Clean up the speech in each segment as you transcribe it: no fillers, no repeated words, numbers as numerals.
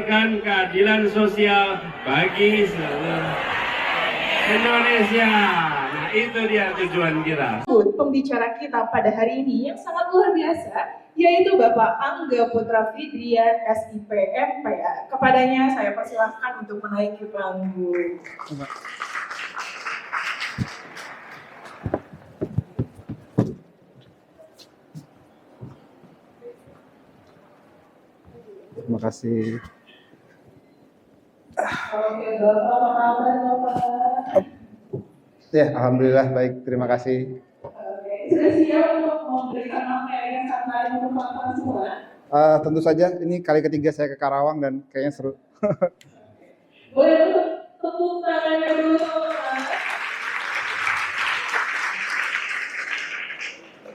menegakkan keadilan sosial bagi seluruh Indonesia. Nah, itu dia tujuan kita. Pembicara kita pada hari ini yang sangat luar biasa, yaitu Bapak Angga Putra Fidrian, SIP MPA. Kepadanya saya persilahkan untuk menaiki panggung. Terima kasih. Oke, Bapak, apa kabar, Bapak? Ya, alhamdulillah baik. Terima kasih. Oke, sudah siap untuk memberikan materi yang sangat bermanfaat semua? Tentu saja, ini kali ketiga saya ke Karawang dan kayaknya seru. Boleh tepuk tangannya dulu, Bapak.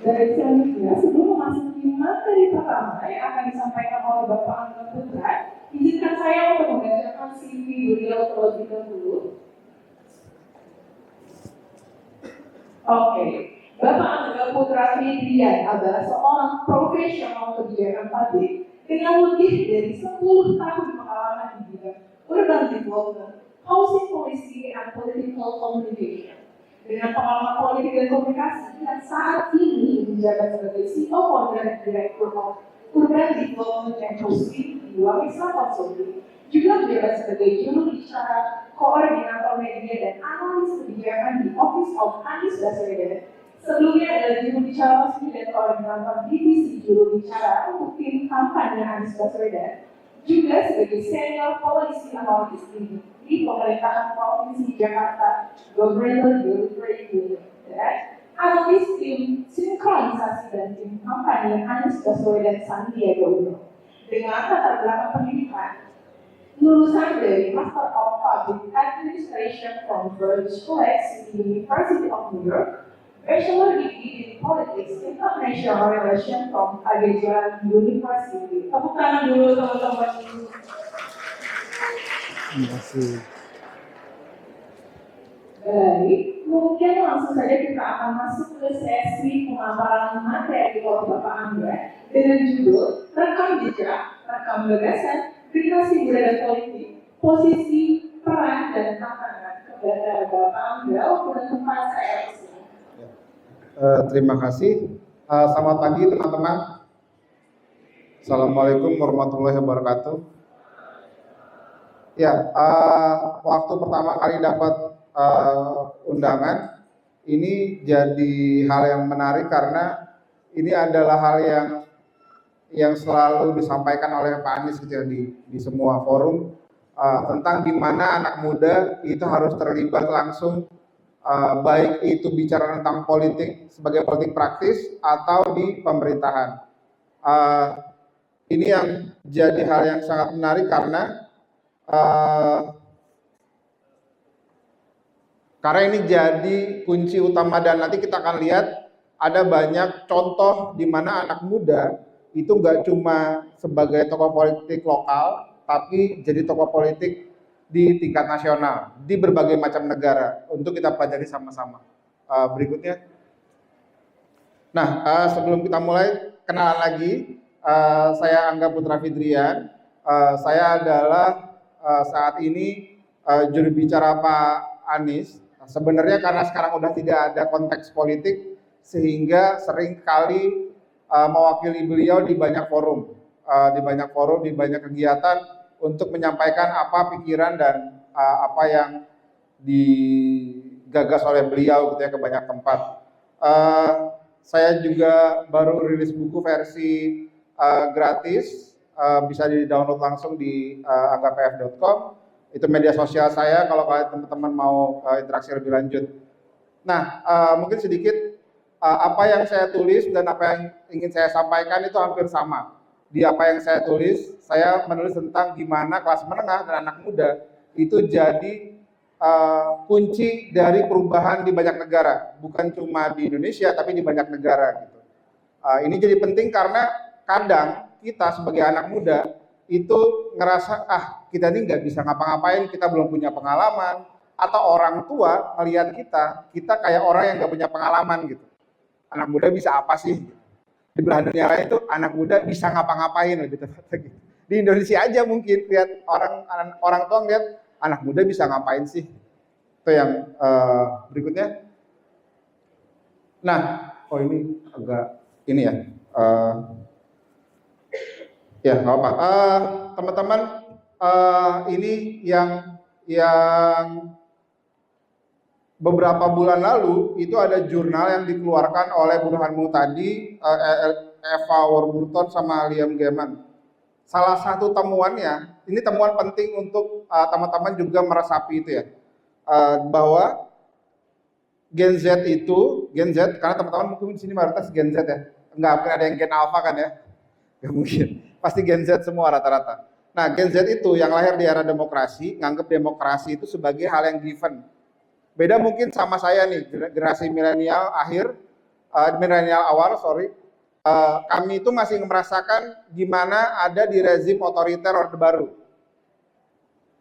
Dari selanjutnya, sebelum memasuki materi pertama yang akan disampaikan oleh Bapak Angga Putra, izinkan saya untuk membacakan CV beliau terlebih dahulu. Oke, Bapak Angga Putra Fidrian adalah seorang profesional kebijakan publik dengan lebih dari 10 tahun pengalaman di bidang urban development, housing policy, and political communication. Dengan pengalaman politik dan komunikasi yang saat ini menjabat sebagai CEO Founder dan Direktur of Urban Development and Housing di Wamisla Consulting, juga menjabat sebagai juru bicara, koordinator media dan analis kebijakan di Office of Anies Baswedan. Sebelumnya adalah juru bicara resmi dan koordinator divisi juru bicara untuk tim kampanye Anies Baswedan, juga sebagai senior policy analyst di pemerintahan Provinsi Jakarta, Governor Delivery Unit, dan analis tim sinkronisasi dan tim kampanye Anies Baswedan Sandiaga Uno. Dengan latar belakang pendidikan, lulusan dari Master of Public Administration from Burns College University of New York, Bachelor Degree in Politics International Relations from Pajajaran University. Tepuk tangan dulu teman-teman. Terima kasih. Baik, mungkin langsung saja kita akan masuk ke sesi pemaparan materi oleh Bapak Angga dengan judul Rekam Jejak, Rekam Gagasan, Generasi Muda dan Politik, Posisi, Peran, dan Tantangan. Kepada Bapak Angga, waktu dan tempat saya di sini. Terima kasih. Selamat pagi teman-teman. Assalamualaikum warahmatullahi wabarakatuh. Ya, waktu pertama kali dapat undangan, ini jadi hal yang menarik karena ini adalah hal yang selalu disampaikan oleh Pak Anies gitu ya, di semua forum tentang di mana anak muda itu harus terlibat langsung, baik itu bicara tentang politik sebagai politik praktis atau di pemerintahan. Ini yang jadi hal yang sangat menarik karena ini jadi kunci utama, dan nanti kita akan lihat ada banyak contoh di mana anak muda itu nggak cuma sebagai tokoh politik lokal, tapi jadi tokoh politik di tingkat nasional di berbagai macam negara untuk kita pelajari sama-sama. Berikutnya. Nah, sebelum kita mulai, kenalan lagi, saya Angga Putra Fidrian. Saya adalah saat ini juru bicara Pak Anies. Sebenarnya karena sekarang udah tidak ada konteks politik, sehingga sering kali mewakili beliau di banyak forum, di banyak kegiatan untuk menyampaikan apa pikiran dan apa yang digagas oleh beliau gitu ya, ke banyak tempat. Saya juga baru rilis buku versi gratis, bisa di-download langsung di anggapf.com. Itu media sosial saya kalau kalian teman-teman mau interaksi lebih lanjut. Nah, mungkin sedikit apa yang saya tulis dan apa yang ingin saya sampaikan itu hampir sama. Di apa yang saya tulis, saya menulis tentang gimana kelas menengah dan anak muda itu jadi kunci dari perubahan di banyak negara, bukan cuma di Indonesia tapi di banyak negara gitu. Ini jadi penting karena kadang kita sebagai anak muda itu ngerasa kita ini nggak bisa ngapa-ngapain, kita belum punya pengalaman, atau orang tua melihat kita kayak orang yang nggak punya pengalaman gitu. Anak muda bisa apa sih? Di belahan dunia lain itu anak muda bisa ngapa-ngapain, lebih tepatnya gitu. Di Indonesia aja mungkin lihat orang tua ngeliat anak muda bisa ngapain sih. Itu yang berikutnya. Nah, oh ini agak ini ya. Ya nggak apa. Teman-teman, ini yang beberapa bulan lalu itu ada jurnal yang dikeluarkan oleh Burhan Muhtadi, Eva Warburton sama Liam Gaiman. Salah satu temuannya, ini temuan penting untuk teman-teman juga meresapi itu ya, bahwa Gen Z itu, Gen Z, karena teman-teman mungkin di sini mayoritas Gen Z ya, nggak mungkin ada yang Gen Alpha kan ya, nggak mungkin, pasti Gen Z semua rata-rata. Nah, Gen Z itu yang lahir di era demokrasi, nganggap demokrasi itu sebagai hal yang given. Beda mungkin sama saya nih, generasi milenial milenial awal, kami itu masih merasakan gimana ada di rezim otoriter Orde Baru.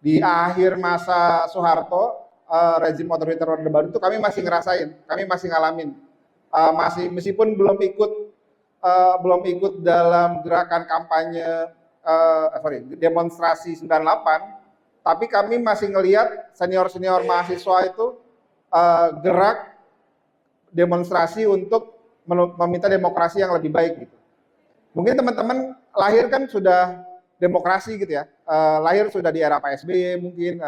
Di akhir masa Soeharto, rezim otoriter Orde Baru itu kami masih ngerasain, kami masih ngalamin. Meskipun belum ikut dalam gerakan kampanye, demonstrasi 98, tapi kami masih ngelihat senior-senior mahasiswa itu gerak demonstrasi untuk meminta demokrasi yang lebih baik gitu. Mungkin teman-teman lahir kan sudah demokrasi gitu ya, lahir sudah di era Pak SBY mungkin,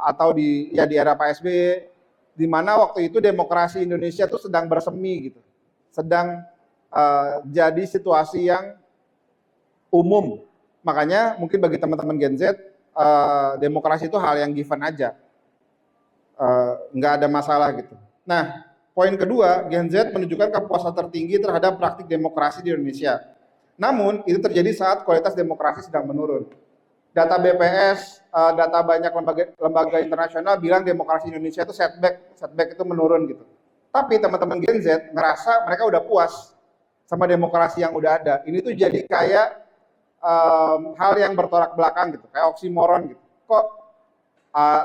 atau di era Pak SBY, di mana waktu itu demokrasi Indonesia itu sedang bersemi gitu, sedang jadi situasi yang umum. Makanya mungkin bagi teman-teman Gen Z, demokrasi itu hal yang given aja, nggak ada masalah gitu. Nah, poin kedua, Gen Z menunjukkan kepuasan tertinggi terhadap praktik demokrasi di Indonesia. Namun, itu terjadi saat kualitas demokrasi sedang menurun. Data BPS, data banyak lembaga internasional bilang demokrasi Indonesia itu setback itu menurun gitu. Tapi teman-teman Gen Z ngerasa mereka udah puas sama demokrasi yang udah ada. Ini tuh jadi kayak hal yang bertolak belakang gitu, kayak oksimoron gitu. Kok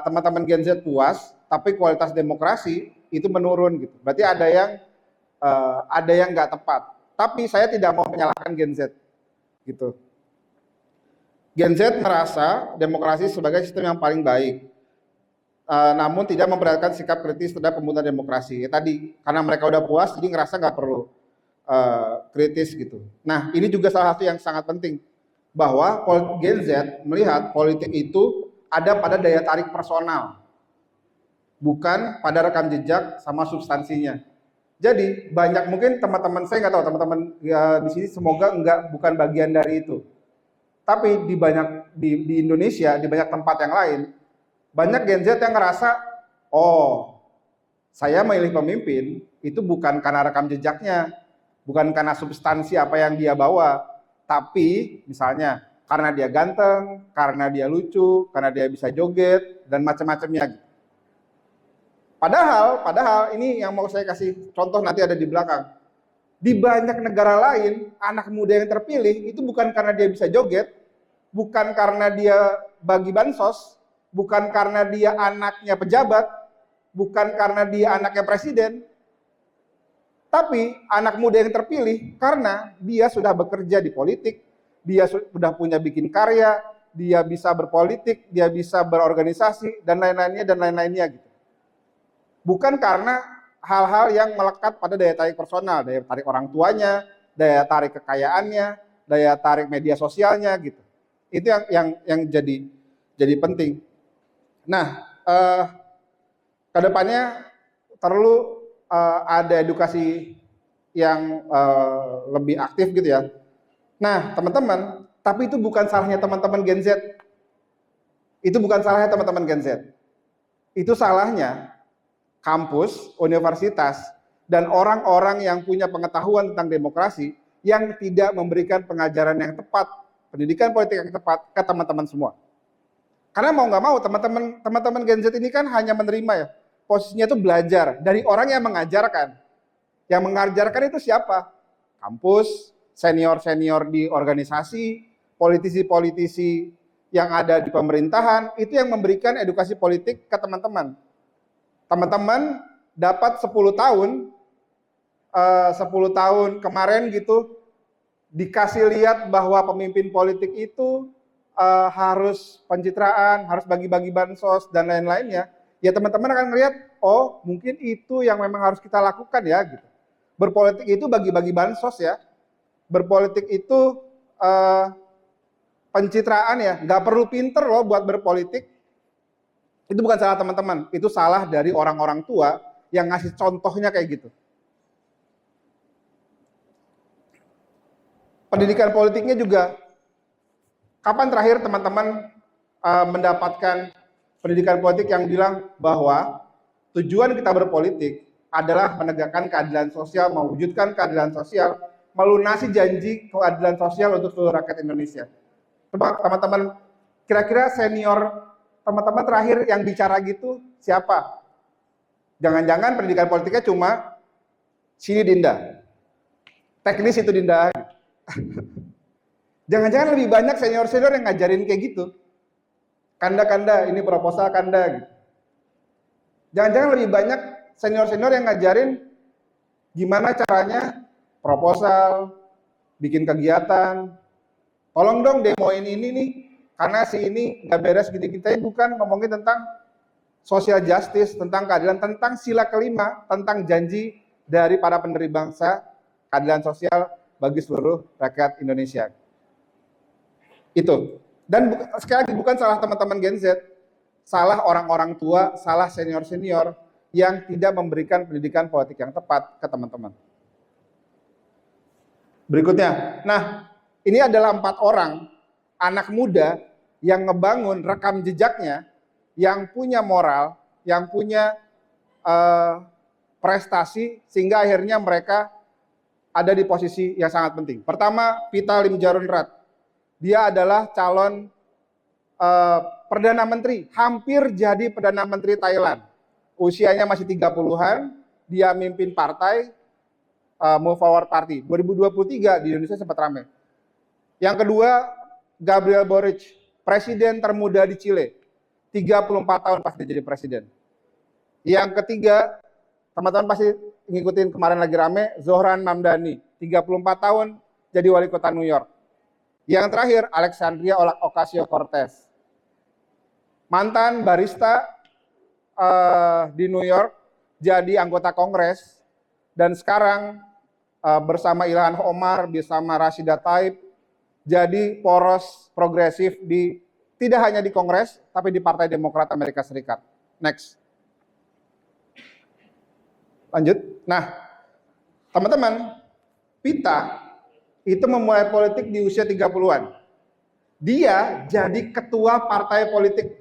teman-teman Gen Z puas, tapi kualitas demokrasi itu menurun gitu. Berarti ada yang nggak tepat. Tapi saya tidak mau menyalahkan Gen Z gitu. Gen Z merasa demokrasi sebagai sistem yang paling baik, namun tidak memperhatikan sikap kritis terhadap pembunuhan demokrasi. Ya, tadi karena mereka udah puas, jadi ngerasa nggak perlu kritis gitu. Nah, ini juga salah satu yang sangat penting, bahwa Gen Z melihat politik itu ada pada daya tarik personal, bukan pada rekam jejak sama substansinya. Jadi banyak, mungkin teman-teman saya nggak tahu, teman-teman ya, di sini semoga bukan bagian dari itu. Tapi di Indonesia, di banyak tempat yang lain, banyak Gen Z yang ngerasa, oh, saya memilih pemimpin itu bukan karena rekam jejaknya, bukan karena substansi apa yang dia bawa, tapi misalnya karena dia ganteng, karena dia lucu, karena dia bisa joget dan macam-macamnya. Padahal ini yang mau saya kasih contoh nanti ada di belakang. Di banyak negara lain, anak muda yang terpilih itu bukan karena dia bisa joget, bukan karena dia bagi bansos, bukan karena dia anaknya pejabat, bukan karena dia anaknya presiden, tapi anak muda yang terpilih karena dia sudah bekerja di politik, dia sudah punya bikin karya, dia bisa berpolitik, dia bisa berorganisasi, dan lain-lainnya gitu. Bukan karena hal-hal yang melekat pada daya tarik personal, daya tarik orang tuanya, daya tarik kekayaannya, daya tarik media sosialnya gitu. Itu yang jadi penting. Nah, kedepannya perlu ada edukasi yang lebih aktif gitu ya. Nah, teman-teman, tapi itu bukan salahnya teman-teman Gen Z. Itu bukan salahnya teman-teman Gen Z. Itu salahnya kampus, universitas, dan orang-orang yang punya pengetahuan tentang demokrasi yang tidak memberikan pengajaran yang tepat, pendidikan politik yang tepat ke teman-teman semua. Karena mau nggak mau teman-teman Gen Z ini kan hanya menerima ya, posisinya itu belajar dari orang yang mengajarkan. Yang mengajarkan itu siapa? Kampus, senior-senior di organisasi, politisi-politisi yang ada di pemerintahan, itu yang memberikan edukasi politik ke teman-teman. Teman-teman dapat 10 tahun kemarin gitu, dikasih lihat bahwa pemimpin politik itu harus pencitraan, harus bagi-bagi bansos dan lain-lainnya, ya teman-teman akan ngelihat, oh mungkin itu yang memang harus kita lakukan ya gitu. Berpolitik itu bagi-bagi bansos ya. Berpolitik itu pencitraan ya, nggak perlu pinter loh buat berpolitik. Itu bukan salah teman-teman, itu salah dari orang-orang tua yang ngasih contohnya kayak gitu. Pendidikan politiknya juga, kapan terakhir teman-teman mendapatkan pendidikan politik yang bilang bahwa tujuan kita berpolitik adalah menegakkan keadilan sosial, mewujudkan keadilan sosial, melunasi janji keadilan sosial untuk seluruh rakyat Indonesia. Coba teman-teman, kira-kira senior teman-teman terakhir yang bicara gitu siapa? Jangan-jangan pendidikan politiknya cuma sini Dinda, teknis itu Dinda. Jangan-jangan lebih banyak senior-senior yang ngajarin kayak gitu. Kanda-kanda, ini proposal kanda gitu. Jangan-jangan lebih banyak senior-senior yang ngajarin gimana caranya proposal, bikin kegiatan. Tolong dong demoin ini nih, karena si ini nggak beres gitu-gitu. Bukan ngomongin tentang social justice, tentang keadilan, tentang sila kelima, tentang janji dari para pendiri bangsa, keadilan sosial bagi seluruh rakyat Indonesia. Itu. Dan sekali lagi bukan salah teman-teman Gen Z, salah orang-orang tua, salah senior-senior yang tidak memberikan pendidikan politik yang tepat ke teman-teman. Berikutnya, nah ini adalah 4 orang anak muda yang ngebangun rekam jejaknya, yang punya moral, yang punya prestasi, sehingga akhirnya mereka ada di posisi yang sangat penting. Pertama, Pita Limjaroenrat. Dia adalah calon Perdana Menteri, hampir jadi Perdana Menteri Thailand. Usianya masih 30-an, dia mimpin partai Move Forward Party. 2023 di Indonesia sempat ramai. Yang kedua, Gabriel Boric, presiden termuda di Chile. 34 tahun pas dia jadi presiden. Yang ketiga, teman-teman pasti ngikutin kemarin lagi rame, Zohran Mamdani, 34 tahun jadi wali kota New York. Yang terakhir, Alexandria Ocasio-Cortez, mantan barista di New York, jadi anggota Kongres, dan sekarang bersama Ilhan Omar, bersama Rashida Tlaib, jadi poros progresif di tidak hanya di Kongres, tapi di Partai Demokrat Amerika Serikat. Next. Lanjut. Nah, teman-teman, Pita itu memulai politik di usia 30-an. Dia jadi ketua partai politik.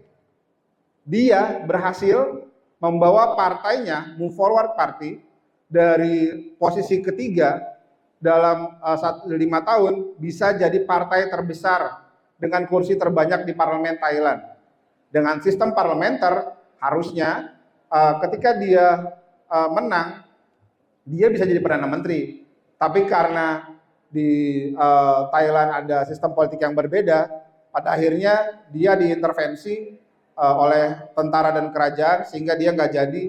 Dia berhasil membawa partainya, Move Forward Party, dari posisi ketiga dalam 5 tahun bisa jadi partai terbesar dengan kursi terbanyak di parlemen Thailand. Dengan sistem parlementer, harusnya ketika dia menang, dia bisa jadi Perdana Menteri. Tapi karena di Thailand ada sistem politik yang berbeda, pada akhirnya dia diintervensi oleh tentara dan kerajaan, sehingga dia nggak jadi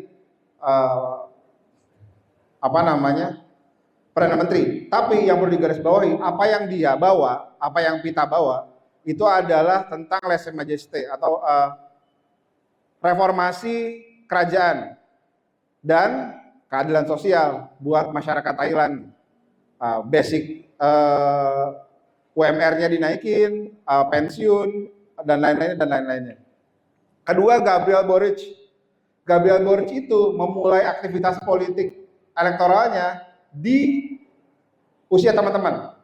Perdana Menteri. Tapi yang perlu digarisbawahi, apa yang dia bawa, apa yang Pita bawa, itu adalah tentang lese majesté atau reformasi kerajaan dan keadilan sosial buat masyarakat Thailand. Basic UMR-nya dinaikin, pensiun, dan lain-lainnya. Kedua, Gabriel Boric. Gabriel Boric itu memulai aktivitas politik elektoralnya di usia teman-teman.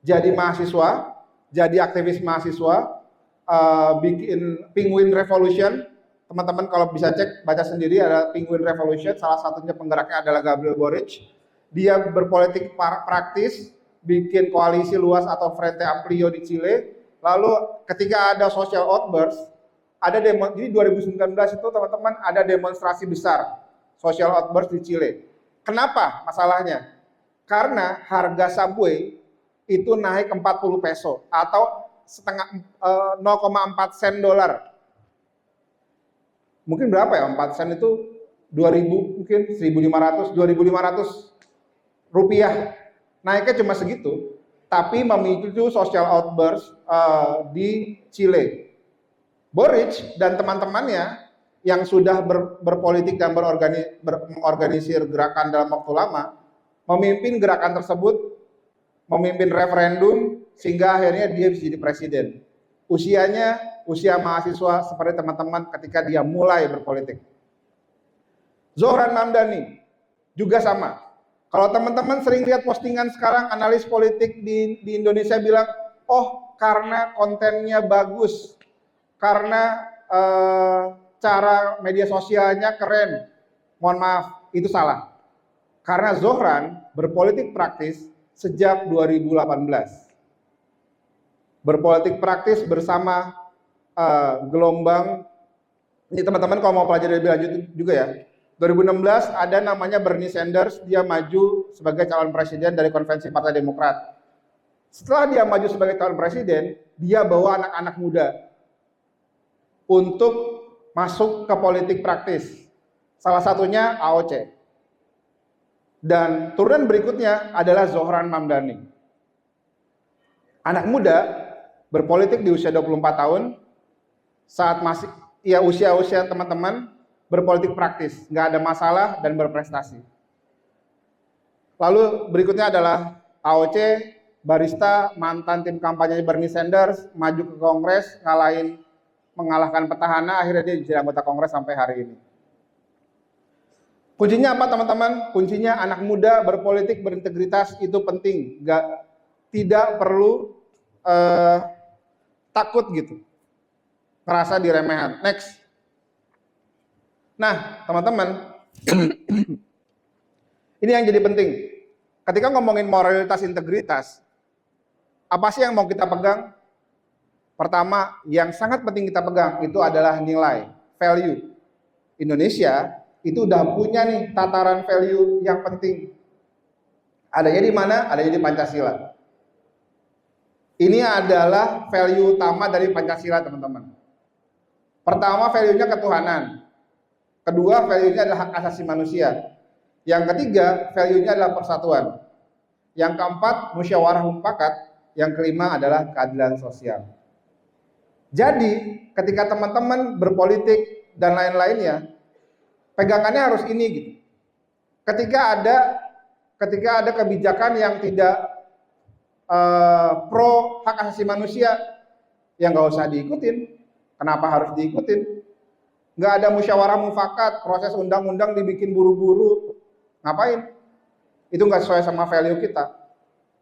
Jadi mahasiswa, jadi aktivis mahasiswa, bikin Penguin Revolution. Teman-teman kalau bisa cek, baca sendiri, ada Penguin Revolution, salah satunya penggeraknya adalah Gabriel Boric. Dia berpolitik praktis, bikin koalisi luas atau Frente Amplio di Chile. Lalu ketika ada social outburst, ada demo, jadi 2019 itu teman-teman ada demonstrasi besar social outburst di Chile. Kenapa masalahnya? Karena harga Subway itu naik 40 peso atau 0,4 sen dolar. Mungkin berapa ya? 4 sen itu 2000, mungkin 1.500, 2.500 rupiah. Naiknya cuma segitu. tapi memicu social outburst di Chile. Boric dan teman-temannya yang sudah berpolitik dan mengorganisir gerakan dalam waktu lama, memimpin gerakan tersebut, memimpin referendum, sehingga akhirnya dia bisa jadi presiden. Usianya usia mahasiswa seperti teman-teman ketika dia mulai berpolitik. Zohran Mamdani juga sama. Kalau teman-teman sering lihat postingan sekarang analis politik di Indonesia bilang, oh karena kontennya bagus, karena cara media sosialnya keren. Mohon maaf, itu salah. Karena Zohran berpolitik praktis sejak 2018. Berpolitik praktis bersama gelombang, ini teman-teman kalau mau pelajari lebih lanjut juga ya. 2016 ada namanya Bernie Sanders, dia maju sebagai calon presiden dari konvensi Partai Demokrat. Setelah dia maju sebagai calon presiden, dia bawa anak-anak muda untuk masuk ke politik praktis. Salah satunya AOC. Dan turunan berikutnya adalah Zohran Mamdani. Anak muda berpolitik di usia 24 tahun, saat masih ya usia-usia teman-teman berpolitik praktis, nggak ada masalah dan berprestasi. Lalu berikutnya adalah AOC, barista, mantan tim kampanye Bernie Sanders, maju ke Kongres, mengalahkan petahana, akhirnya dia jadi anggota Kongres sampai hari ini. Kuncinya apa teman-teman? Kuncinya anak muda berpolitik berintegritas itu penting, tidak perlu takut gitu, ngerasa diremehan. Next. Nah, teman-teman, ini yang jadi penting. Ketika ngomongin moralitas integritas, apa sih yang mau kita pegang? Pertama, yang sangat penting kita pegang itu adalah nilai, value. Indonesia itu udah punya nih tataran value yang penting. Adanya di mana? Adanya di Pancasila. Ini adalah value utama dari Pancasila, teman-teman. Pertama, value-nya ketuhanan. Kedua, value-nya adalah hak asasi manusia. Yang ketiga, value-nya adalah persatuan. Yang keempat, musyawarah mufakat. Yang kelima adalah keadilan sosial. Jadi, ketika teman-teman berpolitik dan lain-lainnya, pegangannya harus ini gitu. Ketika ada kebijakan yang tidak pro hak asasi manusia, ya nggak usah diikutin. Kenapa harus diikutin? Nggak ada musyawarah mufakat, proses undang-undang dibikin buru-buru, ngapain? Itu nggak sesuai sama value kita.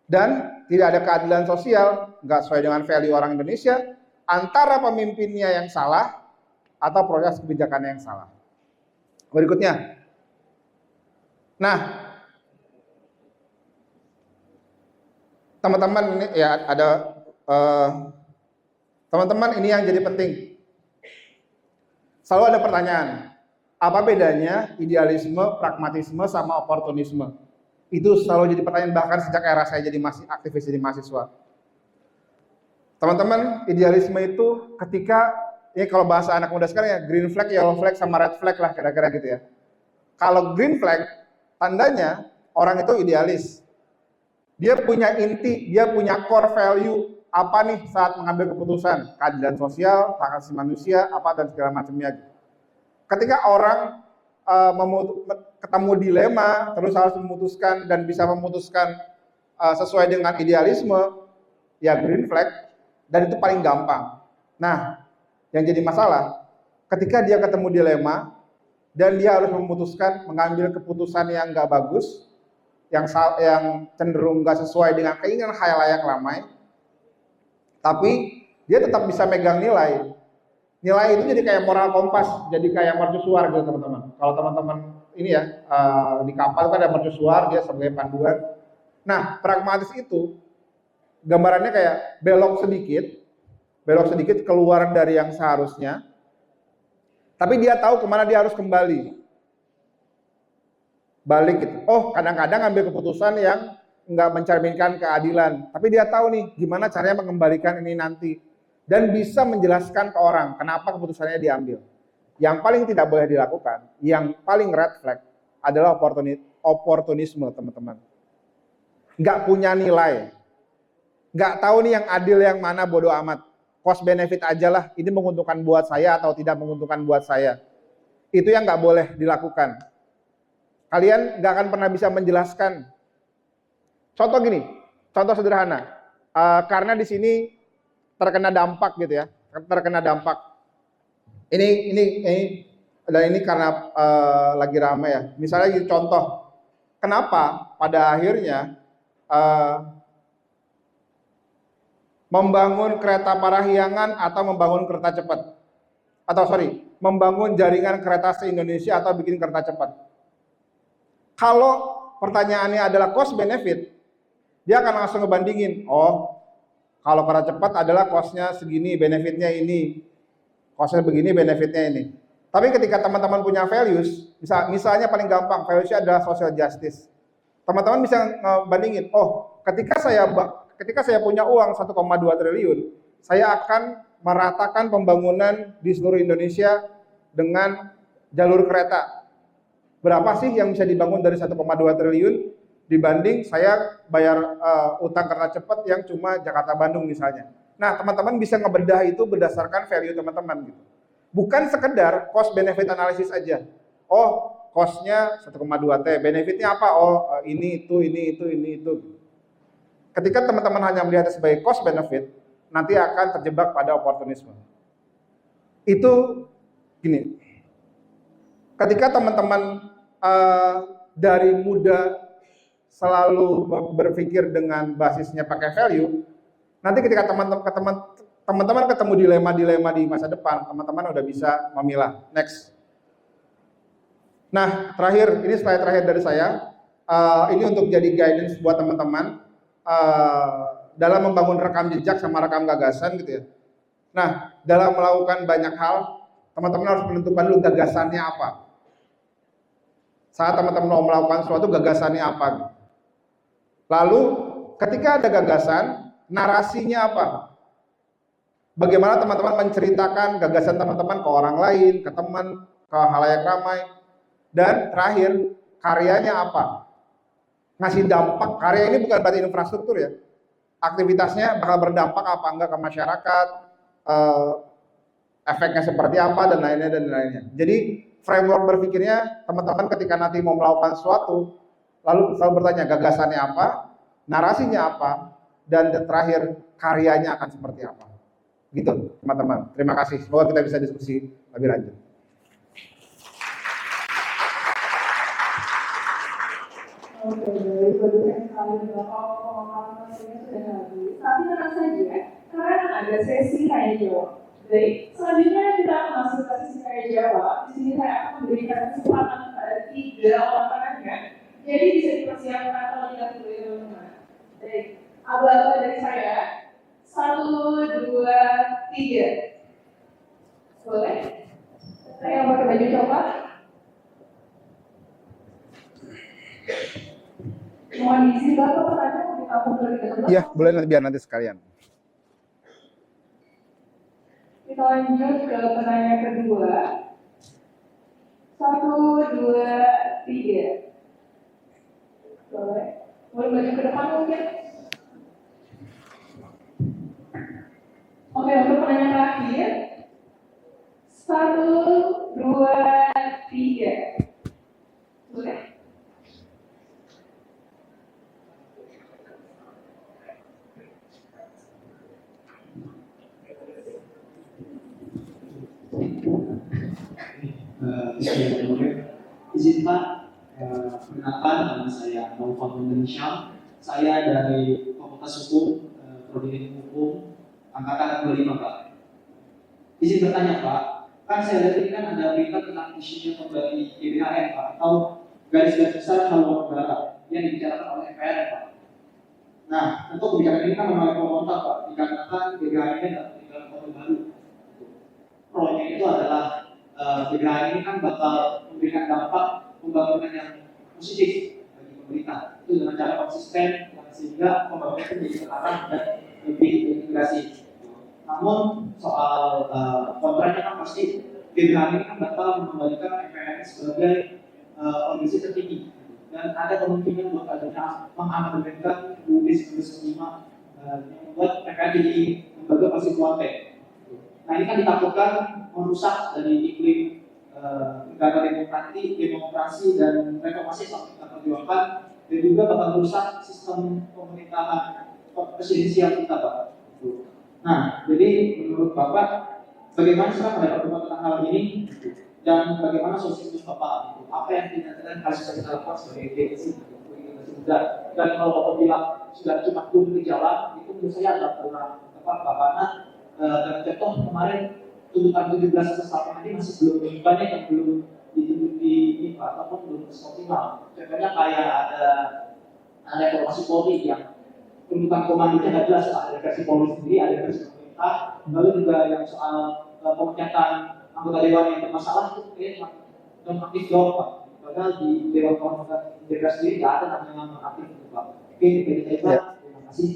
Dan tidak ada keadilan sosial, nggak sesuai dengan value orang Indonesia, antara pemimpinnya yang salah atau proses kebijakannya yang salah. Berikutnya. Nah, teman-teman ini ya ada teman-teman ini yang jadi penting. Selalu ada pertanyaan, apa bedanya idealisme, pragmatisme sama oportunisme? Itu selalu jadi pertanyaan bahkan sejak era saya jadi aktivis jadi mahasiswa. Teman-teman, idealisme itu ketika ini kalau bahasa anak muda sekarang ya green flag, yellow flag sama red flag lah kira-kira gitu ya. Kalau green flag tandanya orang itu idealis. Dia punya inti, dia punya core value apa nih saat mengambil keputusan, keadilan sosial, hak asasi manusia, apa dan segala macamnya. Ketika orang ketemu dilema, terus harus memutuskan dan bisa memutuskan sesuai dengan idealisme, ya green flag, dan itu paling gampang. Nah, yang jadi masalah, ketika dia ketemu dilema, dan dia harus memutuskan, mengambil keputusan yang nggak bagus, yang cenderung nggak sesuai dengan keinginan khayalayak ramai, tapi dia tetap bisa megang nilai. Nilai itu jadi kayak moral kompas, jadi kayak mercusuar gitu teman-teman. Kalau teman-teman ini ya, di kapal kan ada mercusuar, dia sebagai panduan. Nah, pragmatis itu, gambarannya kayak belok sedikit keluar dari yang seharusnya, tapi dia tahu kemana dia harus kembali. Balik gitu. Oh, kadang-kadang ambil keputusan yang nggak mencerminkan keadilan, tapi dia tahu nih gimana caranya mengembalikan ini nanti. Dan bisa menjelaskan ke orang kenapa keputusannya diambil. Yang paling tidak boleh dilakukan, yang paling red flag adalah oportunisme, teman-teman. Nggak punya nilai. nggak tahu nih yang adil yang mana, bodo amat. Cost benefit aja lah, ini menguntungkan buat saya atau tidak menguntungkan buat saya. Itu yang nggak boleh dilakukan. Kalian nggak akan pernah bisa menjelaskan. Contoh gini, contoh sederhana. Karena di sini terkena dampak gitu ya, terkena dampak. Ini karena lagi ramai ya. Misalnya gitu, contoh, kenapa pada akhirnya membangun kereta Parahyangan atau membangun kereta cepat, atau membangun jaringan kereta se-Indonesia atau bikin kereta cepat. Kalau pertanyaannya adalah cost benefit, dia akan langsung ngebandingin, oh kalau kereta cepat adalah costnya segini, benefitnya ini, costnya begini, benefitnya ini. Tapi ketika teman-teman punya values, misalnya paling gampang, valuesnya adalah social justice. Teman-teman bisa ngebandingin, oh ketika saya punya uang 1,2 triliun, saya akan meratakan pembangunan di seluruh Indonesia dengan jalur kereta. Berapa sih yang bisa dibangun dari 1,2 triliun dibanding saya bayar utang kereta cepat yang cuma Jakarta-Bandung misalnya. Nah, teman-teman bisa ngebedah itu berdasarkan value teman-teman gitu. Bukan sekedar cost benefit analysis aja. Oh, cost-nya 1,2 T, benefitnya apa? Oh, ini itu. Ketika teman-teman hanya melihat sebagai cost benefit, nanti akan terjebak pada oportunisme. Itu gini, ketika teman-teman dari muda selalu berpikir dengan basisnya pakai value, nanti ketika teman-teman ketemu dilema-dilema di masa depan, teman-teman udah bisa memilah. Next. Nah, terakhir, ini slide terakhir dari saya. Ini untuk jadi guidance buat teman-teman dalam membangun rekam jejak sama rekam gagasan gitu ya. Nah, dalam melakukan banyak hal, teman-teman harus menentukan dulu gagasannya apa. Saat teman-teman mau melakukan sesuatu, gagasannya apa gitu. Lalu, ketika ada gagasan, narasinya apa? Bagaimana teman-teman menceritakan gagasan teman-teman ke orang lain, ke teman, ke halayak ramai. Dan terakhir, karyanya apa? Ngasih dampak. Karya ini bukan berarti infrastruktur ya. Aktivitasnya bakal berdampak apa enggak ke masyarakat, efeknya seperti apa, dan lainnya. Jadi framework berpikirnya, teman-teman ketika nanti mau melakukan sesuatu, lalu selalu bertanya gagasannya apa, narasinya apa, dan terakhir karyanya akan seperti apa. Gitu teman-teman. Terima kasih. Semoga kita bisa diskusi lebih lanjut. Oke, dari produsen kalian berapa pemaparan sudah habis. Tapi tenang saja, karena akan ada sesi tanya jawab. Baik, selanjutnya kita akan masuk ke sesi tanya jawab. Di sini saya akan memberikan kesempatan kepada 3 orang penanya. Jadi bisa dipersiapkan terlebih dahulu ya teman-teman. Baik, abal-abal dari saya. 1, 2, 3. Boleh? Saya yang pakai baju coklat. Mohon izin Bapak pertanyaan mau ditampung terlebih dahulu. Iya, boleh biar nanti sekalian. Kita lanjut ke penanya kedua. 1, 2, 3. Boleh. Boleh maju ke depan mungkin. Oke, untuk penanya terakhir. 1, 2, 3. Boleh. Izin Pak, perkenalkan nama saya Taufan Indonesia. Saya dari Fakultas Hukum, Prodi Hukum, angkatan 25 Pak. Izin bertanya Pak, kan saya lihat ini kan ada berita tentang isunya kembali GBHN Pak, atau garis-garis besar haluan negara yang dibicarakan oleh MPR Pak. Nah, untuk kebijakan ini kan menolak pemerintah Pak, dikarenakan GBHN ini adalah kebijakan kota baru. Pronya itu adalah GBHN ini kan bakal memberikan dampak pembangunan yang positif bagi pemerintah. Itu dengan cara konsisten sehingga pembangunan itu menjadi terarah dan lebih terintegrasi. Namun soal kontranya kan pasti GBHN ini kan bakal mengembalikan MPR sebagai organisasi tertinggi dan ada kemungkinan bakal mengamandemenkan UUD 1945 yang membuat mereka jadi lembaga konstituante. Nah ini kan ditakutkan merusak dari iklim negara demokrasi dan reformasi yang kita perjuangkan, dan juga bakal merusak sistem pemerintahan presidensial kita, Pak. Nah, jadi menurut Bapak, bagaimana cara mendapat pertemuan tentang hal ini, dan bagaimana solusi untuk Bapak? Apa yang tidak harus kita lakukan sebagai generasi muda? Dan kalau Bapak bilang sudah cuma 2 gejala, itu menurut saya adalah kurang tepat, Pak, karena dan contoh kemarin tuntutan 17 atas 8 ini masih belum banyak yang belum dituntut di IPA ataupun belum optimal. Contohnya kayak ada reformasi Polri yang tuntutan komandanya nggak jelas, ada versi Polri sendiri, ada versi pemerintah. Lalu juga yang soal pemecatan anggota dewan yang bermasalah itu kayaknya non-aktif doang, Pak. Padahal di Dewan Kehormatan DPR sendiri nggak ada namanya non-aktif itu, Pak. Oke, itu Pak. Terima kasih.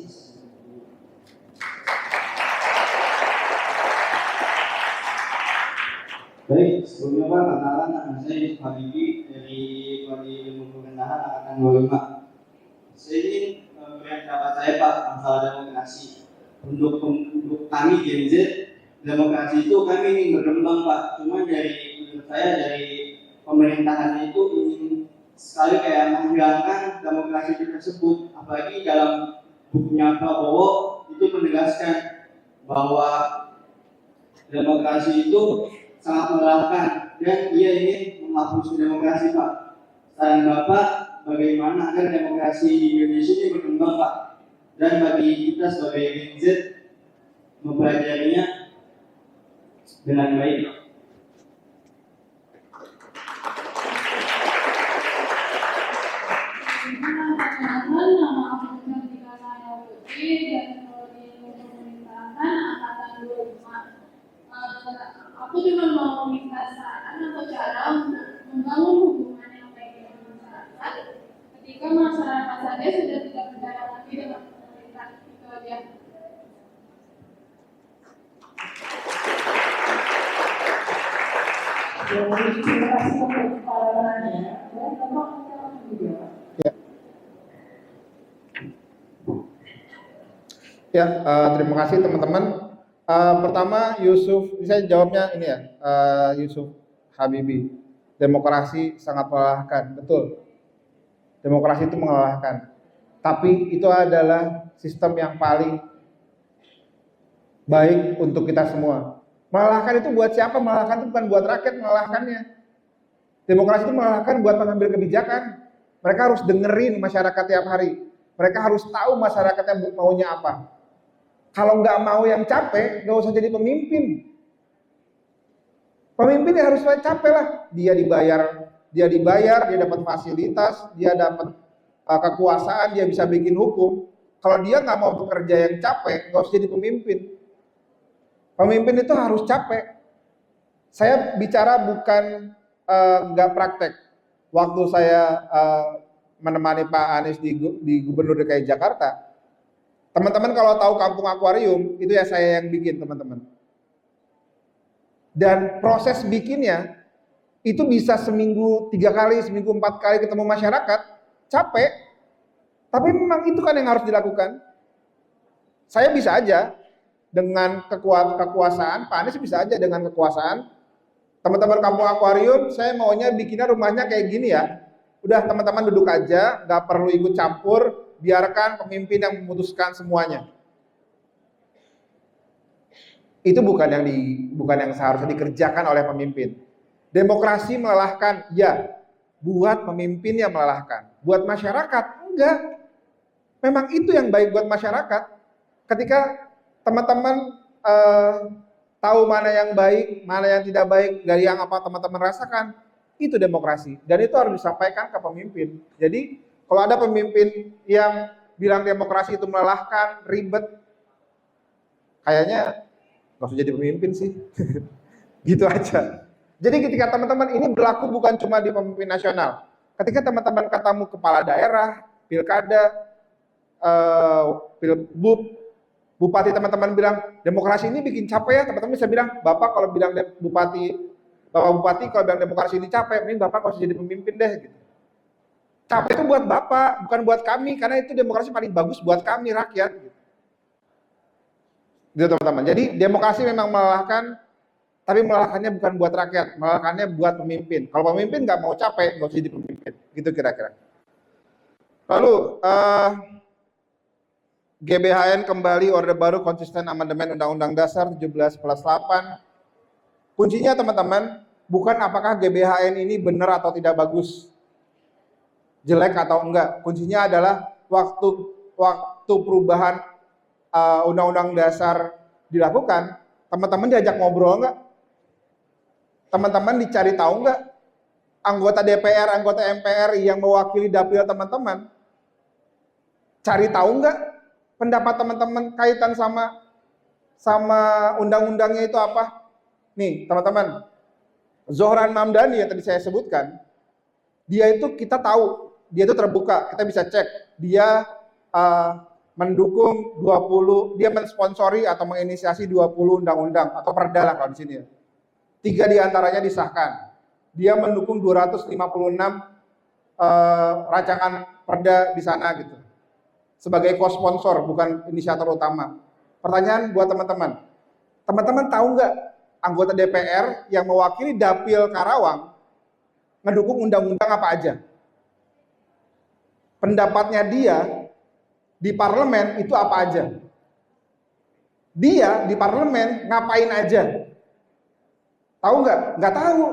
Baik, sebelumnya Pak, perkenalan nama saya Yusuf Habibi dari Prodi Ilmu Pemerintahan Angkatan 25. Saya ingin memberikan pendapat saya Pak masalah demokrasi. Untuk kami Gen Z, demokrasi itu kami ingin berkembang Pak. Cuma menurut saya dari pemerintahannya itu ingin sekali kayak menghilangkan demokrasi itu tersebut. Apalagi dalam bukunya Prabowo itu menegaskan bahwa demokrasi itu sangat melelahkan dan ia ingin menghapus demokrasi Pak. Saran Bapak bagaimana agar demokrasi di Indonesia ini berkembang Pak, dan bagi kita sebagai Gen Z mempelajarinya dengan baik. Teman-teman, nama aku Cantika Naya Putri dan Prodi Ilmu Pemerintahan Angkatan 25. Aku cuma mau minta saran atau cara untuk membangun hubungan yang baik dengan masyarakat ketika masyarakat saja sudah tidak percaya lagi dengan pemerintah. Itu aja. Jadi terima kasih untuk paparannya. Dan Bapak juga. Ya, terima kasih teman-teman. Pertama Yusuf, saya jawabnya ini ya, Yusuf Habibi. Demokrasi sangat melelahkan, betul. Demokrasi itu melelahkan. Tapi itu adalah sistem yang paling baik untuk kita semua. Melelahkan itu buat siapa? Melelahkan itu bukan buat rakyat, melelahkannya. Demokrasi itu melelahkan buat pengambil kebijakan. Mereka harus dengerin masyarakat tiap hari. Mereka harus tahu masyarakatnya maunya apa. Kalau nggak mau yang capek, nggak usah jadi pemimpin. Pemimpin ya harus capek lah. Dia dibayar, dia dapat fasilitas, dia dapat kekuasaan, dia bisa bikin hukum. Kalau dia nggak mau bekerja yang capek, nggak usah jadi pemimpin. Pemimpin itu harus capek. Saya bicara bukan nggak praktek. Waktu saya menemani Pak Anies di Gubernur DKI Jakarta, teman-teman kalau tahu Kampung Akuarium, itu ya saya yang bikin teman-teman. Dan proses bikinnya, itu bisa seminggu 3 kali, seminggu 4 kali ketemu masyarakat, capek. Tapi memang itu kan yang harus dilakukan. Saya bisa aja dengan kekuasaan, Pak Anies bisa aja dengan kekuasaan. Teman-teman Kampung Akuarium, saya maunya bikinnya rumahnya kayak gini ya. Udah teman-teman duduk aja, nggak perlu ikut campur, biarkan pemimpin yang memutuskan semuanya. Itu bukan yang seharusnya dikerjakan oleh pemimpin. Demokrasi melelahkan, ya. Buat pemimpin yang melelahkan. Buat masyarakat, enggak. Memang itu yang baik buat masyarakat. Ketika teman-teman tahu mana yang baik, mana yang tidak baik dari yang apa teman-teman rasakan, itu demokrasi. Dan itu harus disampaikan ke pemimpin. Jadi kalau ada pemimpin yang bilang demokrasi itu melelahkan, ribet, kayaknya nggak usah jadi pemimpin sih. Gitu aja. Jadi ketika teman-teman ini berlaku bukan cuma di pemimpin nasional. Ketika teman-teman ketemu kepala daerah, pilkada, bupati, teman-teman bilang demokrasi ini bikin capek ya, teman-teman bisa bilang, Bapak kalau bilang Bapak Bupati kalau bilang demokrasi ini capek, ini Bapak harus jadi pemimpin deh. Gitu. Capek itu buat Bapak, bukan buat kami, karena itu demokrasi paling bagus buat kami rakyat. Gitu. Gitu teman-teman. Jadi demokrasi memang melelahkan, tapi melelahkannya bukan buat rakyat, melelahkannya buat pemimpin. Kalau pemimpin nggak mau capek, nggak usah jadi pemimpin. Gitu kira-kira. Lalu GBHN kembali Orde Baru konsisten amandemen Undang-Undang Dasar 17+8. Kuncinya teman-teman bukan apakah GBHN ini benar atau tidak bagus, jelek atau enggak. Kuncinya adalah waktu perubahan Undang-Undang Dasar dilakukan, teman-teman diajak ngobrol enggak? Teman-teman dicari tahu enggak? Anggota DPR, anggota MPR yang mewakili dapil teman-teman, cari tahu enggak pendapat teman-teman kaitan sama undang-undangnya itu apa? Nih teman-teman, Zohran Mamdani yang tadi saya sebutkan, dia itu kita tahu, dia itu terbuka, kita bisa cek, dia mendukung 20, dia mensponsori atau menginisiasi 20 undang-undang atau perda lah kalau di sini ya. 3 diantaranya disahkan. Dia mendukung 256 rancangan perda di sana gitu. Sebagai co-sponsor, bukan inisiator utama. Pertanyaan buat teman-teman. Teman-teman tahu nggak anggota DPR yang mewakili Dapil Karawang ngedukung undang-undang apa aja? Pendapatnya dia di parlemen itu apa aja? Dia di parlemen ngapain aja? Tahu nggak? Nggak tahu.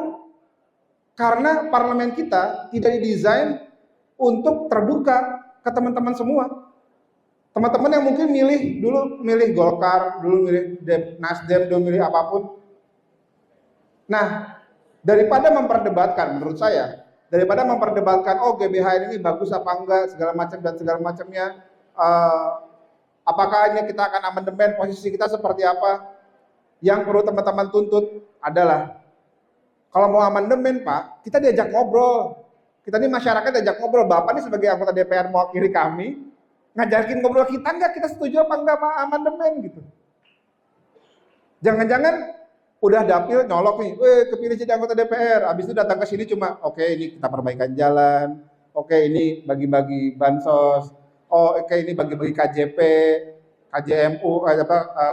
Karena parlemen kita tidak didesain untuk terbuka ke teman-teman semua. Teman-teman yang mungkin milih Golkar, dulu milih Nasdem, dulu milih apapun. Nah, daripada memperdebatkan, menurut saya, daripada memperdebatkan, oh GBHN ini bagus apa enggak, segala macam dan segala macamnya, apakah ini kita akan amandemen, posisi kita seperti apa, yang perlu teman-teman tuntut adalah, kalau mau amandemen Pak, kita diajak ngobrol. Kita ini masyarakat diajak ngobrol. Bapak ini sebagai anggota DPR mewakili kami, ngajakin ngobrol kita enggak, kita setuju apa enggak Pak amandemen gitu. Jangan-jangan udah dapil nyolok nih, kepilih jadi anggota DPR, habis itu datang ke sini cuma, oke ini kita perbaikan jalan, oke ini bagi-bagi bansos, oke ini bagi-bagi KJP, KJMU,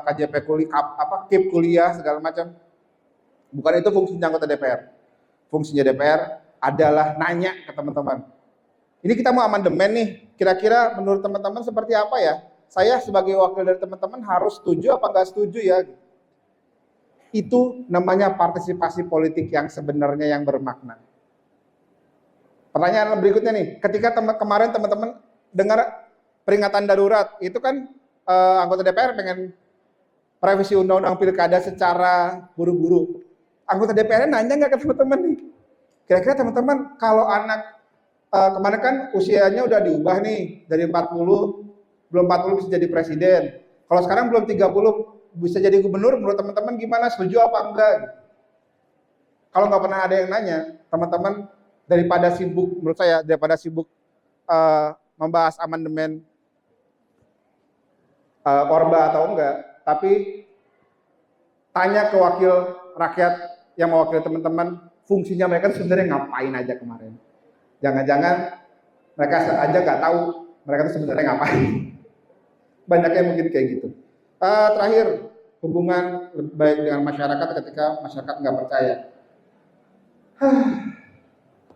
KJP kuliah, KIP kuliah segala macam. Bukan itu fungsinya anggota DPR. Fungsinya DPR adalah nanya ke teman-teman. Ini kita mau amandemen nih, kira-kira menurut teman-teman seperti apa ya? Saya sebagai wakil dari teman-teman harus setuju apa nggak setuju ya? Itu namanya partisipasi politik yang sebenarnya yang bermakna. Pertanyaan berikutnya nih, ketika kemarin teman-teman dengar peringatan darurat, itu kan anggota DPR pengen revisi undang-undang pilkada secara buru-buru. Anggota DPR nanya nggak ke teman-teman nih? Kira-kira teman-teman kalau anak kemarin kan usianya udah diubah nih dari 40, belum 40 bisa jadi presiden. Kalau sekarang belum 30 bisa jadi gubernur, menurut teman-teman gimana? Setuju apa enggak? Kalau nggak pernah ada yang nanya, teman-teman daripada sibuk, menurut saya daripada sibuk membahas amandemen Orba atau enggak, tapi tanya ke wakil rakyat yang mewakili teman-teman, fungsinya mereka sebenarnya ngapain aja kemarin. Jangan-jangan mereka aja nggak tahu mereka itu sebenarnya ngapain. Banyak yang mungkin kayak gitu. Terakhir, hubungan baik dengan masyarakat ketika masyarakat nggak percaya.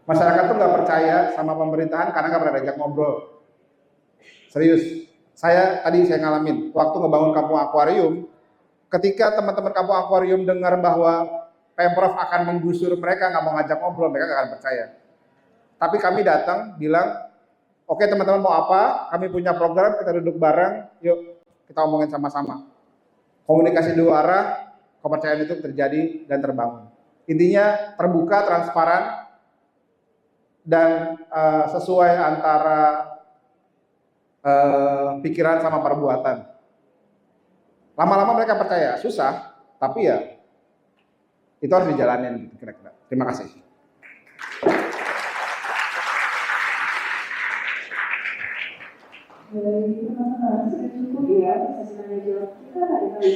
Masyarakat tuh nggak percaya sama pemerintahan karena nggak pernah diajak ngobrol. Serius, saya ngalamin waktu ngebangun kampung akuarium. Ketika teman-teman kampung akuarium dengar bahwa Pemprov akan menggusur mereka, nggak mau ngajak ngobrol, mereka nggak akan percaya. Tapi kami datang, bilang, oke teman-teman mau apa? Kami punya program, kita duduk bareng, yuk kita omongin sama-sama. Komunikasi dua arah, kepercayaan itu terjadi dan terbangun. Intinya terbuka, transparan, dan sesuai antara pikiran sama perbuatan. Lama-lama mereka percaya, susah, tapi ya itu harus dijalanin gitu kira-kira. Terima kasih. Jadi teman-teman sudah cukup ya sesi tanya jawab kita hari ini.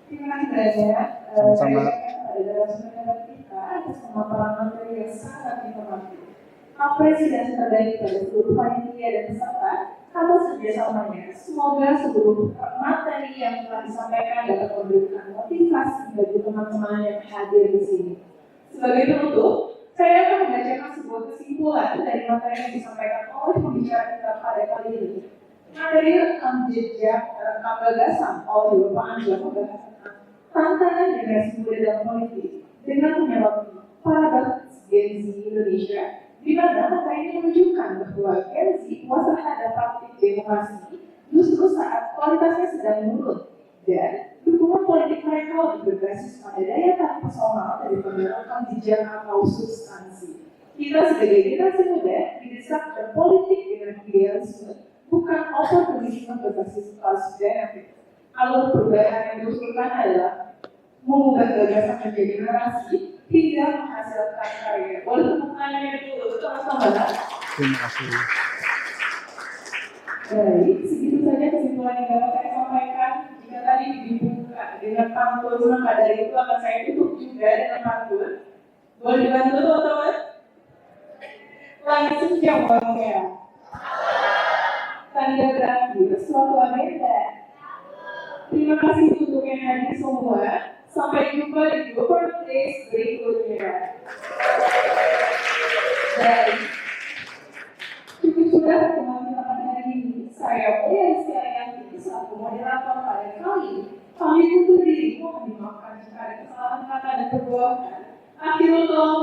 Terima kasih banyak. Sama-sama. Ada narasumber kita atas pemaparan materi yang sangat informatif. Apresiasi terbaik pada seluruh panitia dan peserta. Atas kerjasamanya, semoga seluruh materi yang telah disampaikan dapat memberikan motivasi bagi teman-teman yang hadir di sini. Sebagai penutup, saya akan membacakan sebuah kesimpulan dari materi yang disampaikan oleh pembicara kita pada kali ini. Materi rekam jejak rekam gagasan oleh Bapak Anja membahas tentang tantangan generasi muda dalam politik dengan menyoroti paradoks Gen Z Indonesia, di mana materi ini menunjukkan bahwa Gen Z puas terhadap praktik demokrasi justru saat kualitasnya sedang menurun dan dukungan politik mereka lebih berbasis pada daya tarik personal daripada rekam jejak atau substansi. Kita sebagai generasi muda didesak berpolitik dengan idealisme, bukan oportunisme berbasis cost benefit. Alur perubahan yang diusulkan adalah mengubah gagasan menjadi narasi hingga menghasilkan karya. Boleh tepuk tangannya dulu, teman-teman. Terima kasih. Baik, segitu saja kesimpulan yang dapat saya sampaikan. Jika tadi dibuka dengan pantun, maka dari itu akan saya tutup juga dengan pantun. Boleh dibantu teman-teman? Langit senja warna merah. Tanda berakhir, suatu agenda. Terima kasih untuk yang hadir semua. Sampai jumpa di Google Days berikutnya. Baik. Cukup sudah teman-teman pada hari ini. Saya Mulia Rizky selaku moderator pada kali ini. Kami undur diri, mohon dimaafkan jika ada kesalahan kata dan perbuatan. Akhirul kalam,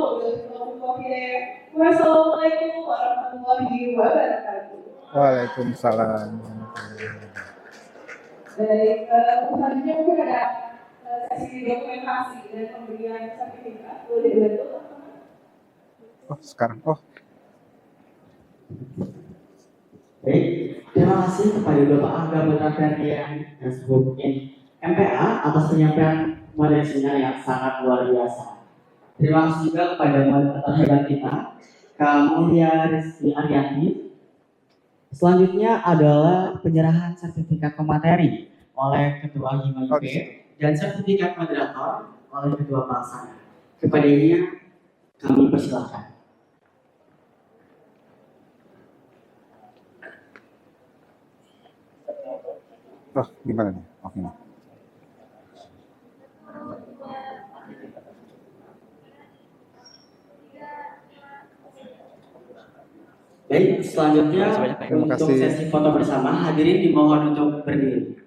wassalamualaikum warahmatullahi wabarakatuh. Waalaikumsalam. Baik, selanjutnya mungkin ada sesi dokumentasi dan pemberian sertifikat. Boleh dibantu, teman-teman? Oh, sekarang. Oh, Baik, terima kasih kepada Bapak Angga Putra Ferdian dan seluruh MPA atas penyampaian materi seminar yang sangat luar biasa. Terima kasih juga kepada moderator hebat kita, Kak Mulia Rizky Ariyanti. Selanjutnya adalah penyerahan sertifikat pemateri oleh Ketua Hima IP dan sertifikat moderator oleh Ketua Pelaksana. Kepadanya kami persilahkan. oh gimana nih? Oke. Baik, selanjutnya Terima untuk kasih. sesi foto bersama, hadirin dimohon untuk berdiri.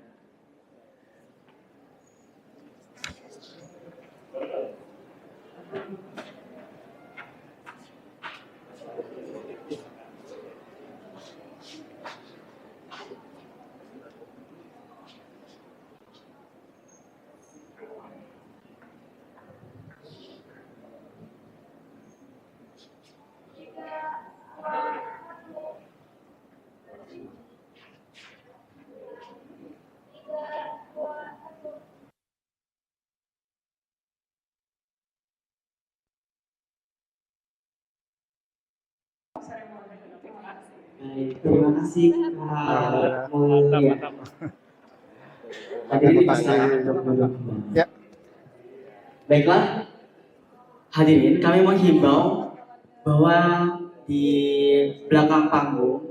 Baik, terima kasih Kak Mulia. Hadirin dipersilakan untuk duduk. Ya. Baiklah, hadirin kami menghimbau bahwa di belakang panggung